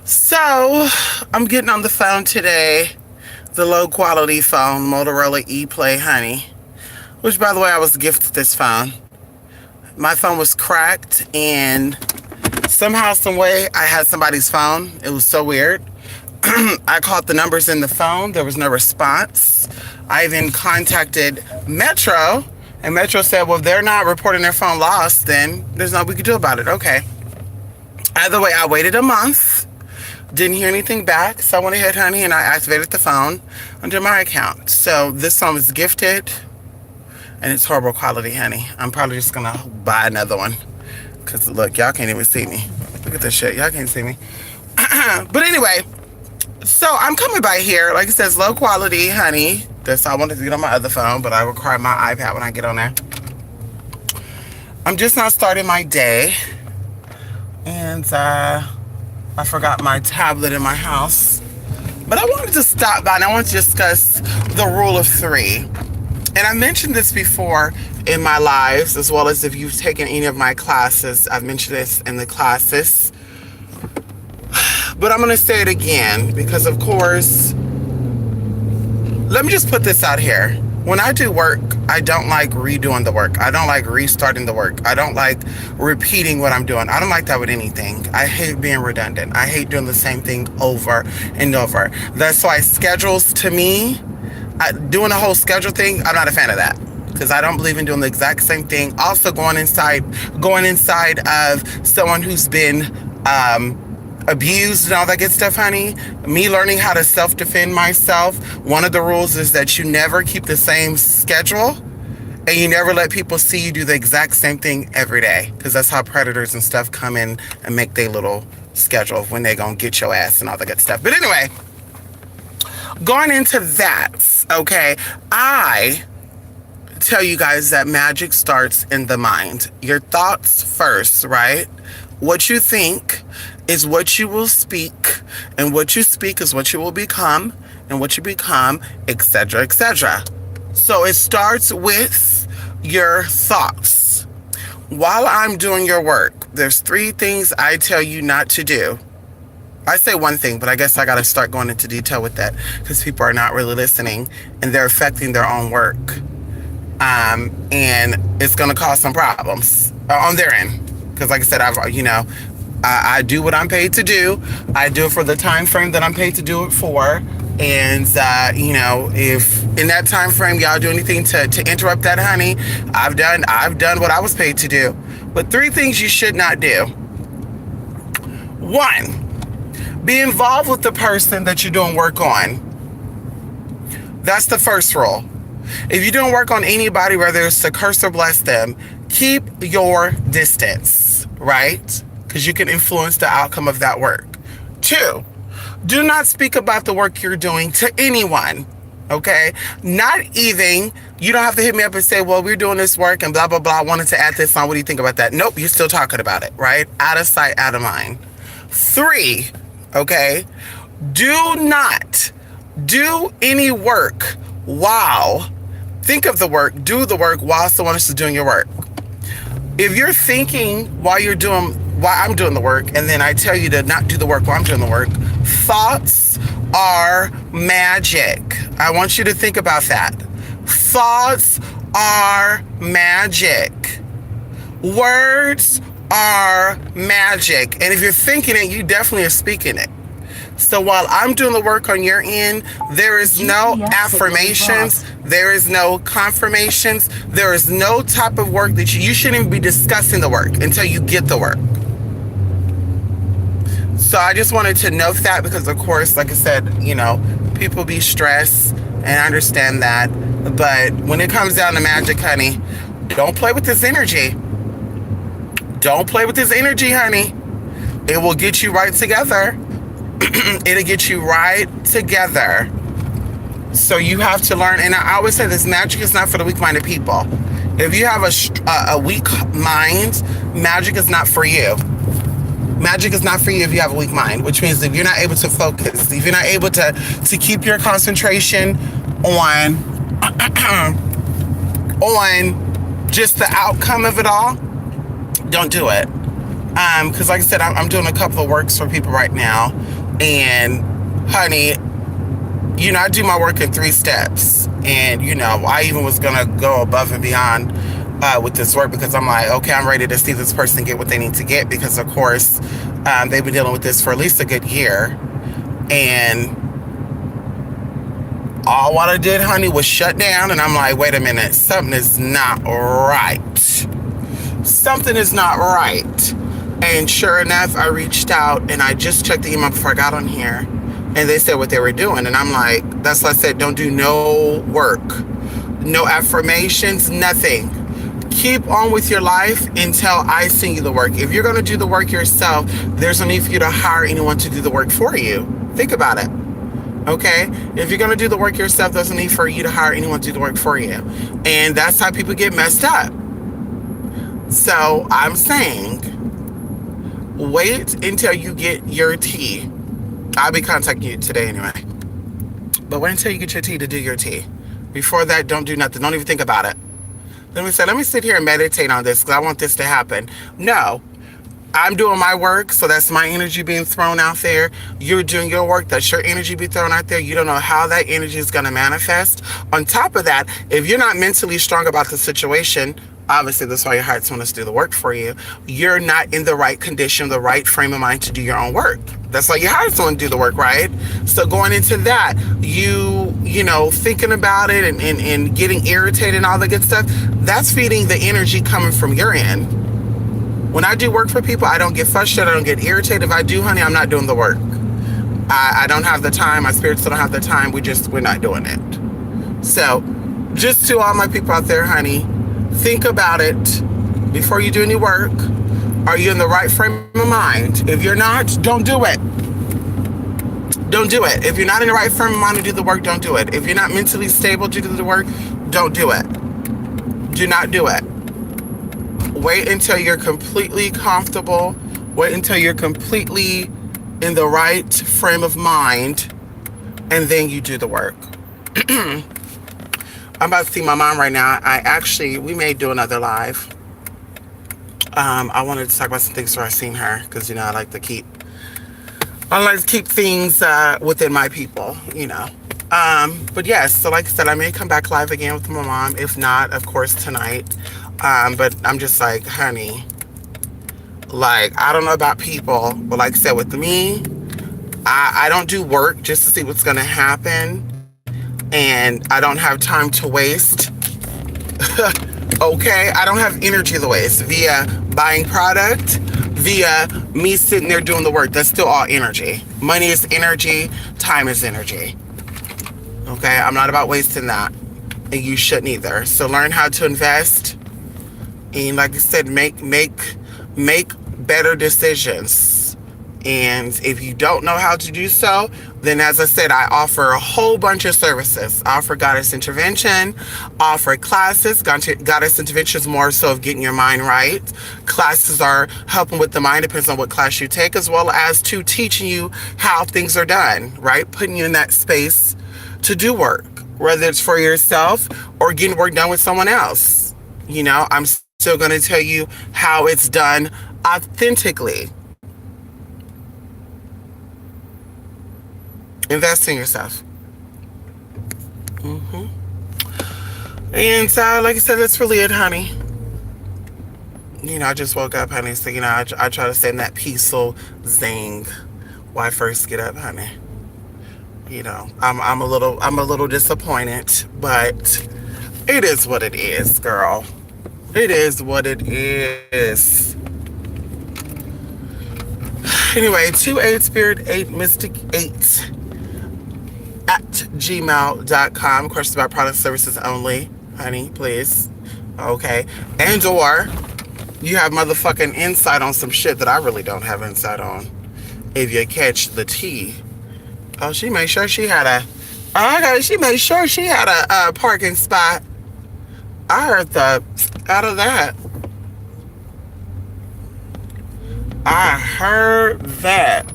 So, I'm getting on the phone today. The low quality phone, Motorola ePlay Honey. Which, by the way, I was gifted this phone. My phone was cracked, and somehow, some way, I had somebody's phone. It was so weird. I called the numbers in the phone. There was no response. I then contacted Metro, and Metro said, well, if they're not reporting their phone lost, then there's nothing we can do about it. Okay. Either way, I waited a month. Didn't hear anything back, so I went ahead, honey, and I activated the phone under my account. So this phone was gifted, and it's horrible quality, honey. I'm probably just gonna buy another one. Cause look, y'all can't even see me. Look at this shit, y'all can't see me. But anyway, so I'm coming by here. Like it says, low quality, honey. That's all I wanted to get on my other phone, but I require my iPad when I get on there. I'm just not starting my day. And I forgot my tablet in my house. But I wanted to stop by and I want to discuss the rule of three. And I mentioned this before in my lives, as well as if you've taken any of my classes. I've mentioned this in the classes. But I'm going to say it again because, of course, let me just put this out here. When I do work, I don't like redoing the work. I don't like restarting the work. I don't like repeating what I'm doing. I don't like that with anything. I hate being redundant. I hate doing the same thing over and over. That's why schedules, to me, doing a whole schedule thing, I'm not a fan of that. Because I don't believe in doing the exact same thing. Also going inside of someone who's been abused and all that good stuff, honey. Me learning how to self-defend myself. One of the rules is that you never keep the same schedule and you never let people see you do the exact same thing every day, because that's how predators and stuff come in and make their little schedule of when they're gonna get your ass and all that good stuff. But anyway, going into that, okay, I tell you guys that magic starts in the mind. Your thoughts first, right? What you think is what you will speak, and what you speak is what you will become, and what you become, etc., etc. So it starts with your thoughts. While I'm doing your work, there's 3 things I tell you not to do. I say one thing, but I guess I got to start going into detail with that because people are not really listening and they're affecting their own work. And it's going to cause some problems on their end. Because like I said, I do what I'm paid to do. I do it for the time frame that I'm paid to do it for. And, if in that time frame y'all do anything to interrupt that, honey, I've done what I was paid to do. But 3 things you should not do. 1, be involved with the person that you're doing work on. That's the first rule. If you don't work on anybody, whether it's to curse or bless them, keep your distance, right? Because you can influence the outcome of that work. 2, do not speak about the work you're doing to anyone, okay? Not even, you don't have to hit me up and say, well, we're doing this work and blah, blah, blah. I wanted to add this on. What do you think about that? Nope, you're still talking about it, right? Out of sight, out of mind. 3, okay? Do not do any work while, think of the work, do the work while someone else is doing your work. If you're thinking while I'm doing the work, and then I tell you to not do the work while I'm doing the work, thoughts are magic. I want you to think about that. Thoughts are magic. Words are magic. And if you're thinking it, you definitely are speaking it. So while I'm doing the work on your end, there is no affirmations, there is no confirmations, there is no type of work that you shouldn't even be discussing the work until you get the work. So I just wanted to note that because, of course, like I said, people be stressed, and I understand that. But when it comes down to magic, honey, don't play with this energy. Don't play with this energy, honey. It will get you right together. It'll get you right together. So you have to learn, and I always say this, magic is not for the weak-minded people. If you have a weak mind, magic is not for you. Magic is not for you if you have a weak mind, which means if you're not able to focus, if you're not able to keep your concentration on just the outcome of it all, don't do it. Because like I said, I'm doing a couple of works for people right now. And honey, I do my work in 3 steps. And, I even was going to go above and beyond with this work, because I'm like, okay, I'm ready to see this person get what they need to get, because of course, they've been dealing with this for at least a good year. And all what I did, honey, was shut down. And I'm like, wait a minute, something is not right. Something is not right. And sure enough, I reached out and I just checked the email before I got on here. And they said what they were doing. And I'm like, that's why I said, don't do no work, no affirmations, nothing. Keep on with your life until I send you the work. If you're going to do the work yourself, there's no need for you to hire anyone to do the work for you. Think about it. Okay? If you're going to do the work yourself, there's no need for you to hire anyone to do the work for you. And that's how people get messed up. So I'm saying, wait until you get your tea. I'll be contacting you today anyway. But wait until you get your tea to do your tea. Before that, don't do nothing. Don't even think about it. Let me sit here and meditate on this, because I want this to happen. No, I'm doing my work, so that's my energy being thrown out there. You're doing your work, that's your energy being thrown out there. You don't know how that energy is going to manifest. On top of that, if you're not mentally strong about the situation, obviously that's why your heart wants to do the work for you. You're not in the right condition, the right frame of mind to do your own work. That's why your heart's want to do the work, right? So going into that, you thinking about it and getting irritated and all the good stuff, that's feeding the energy coming from your end. When I do work for people, I don't get frustrated, I don't get irritated. If I do, honey, I'm not doing the work. I don't have the time, my spirits don't have the time, we're not doing it. So, just to all my people out there, honey, think about it before you do any work. Are you in the right frame of mind? If you're not, don't do it. Don't do it. If you're not in the right frame of mind to do the work, don't do it. If you're not mentally stable to do the work, don't do it. Do not do it. Wait until you're completely comfortable. Wait until you're completely in the right frame of mind, and then you do the work. I'm about to see my mom right now. We may do another live. I wanted to talk about some things where I seen her, because I like to keep things within my people, But yes, so like I said, I may come back live again with my mom. If not, of course, tonight. But I'm just like, honey, I don't know about people, but like I said, with me, I don't do work just to see what's going to happen. And I don't have time to waste. Okay? I don't have energy to waste via buying product, via me sitting there doing the work. That's still all energy. Money is energy. Time is energy. Okay? I'm not about wasting that. And you shouldn't either. So learn how to invest. And like I said, make better decisions. And if you don't know how to do so, then as I said, I offer a whole bunch of services. I offer Goddess Intervention, offer classes. Goddess Intervention is more so of getting your mind right. Classes are helping with the mind, depends on what class you take, as well as to teaching you how things are done, right? Putting you in that space to do work, whether it's for yourself or getting work done with someone else. I'm still going to tell you how it's done authentically. Invest in yourself. And like I said, that's really it, honey. I just woke up, honey. So, I try to stay in that peaceful zing when I first get up, honey. I'm a little disappointed, but it is what it is, girl. It is what it is. Anyway, 28spirit8mystic8 at gmail.com. Questions about product services only, honey, please. Okay. And or you have motherfucking insight on some shit that I really don't have insight on. If you catch the tea. Oh, she made sure she had a parking spot. I heard the out of that. I heard that.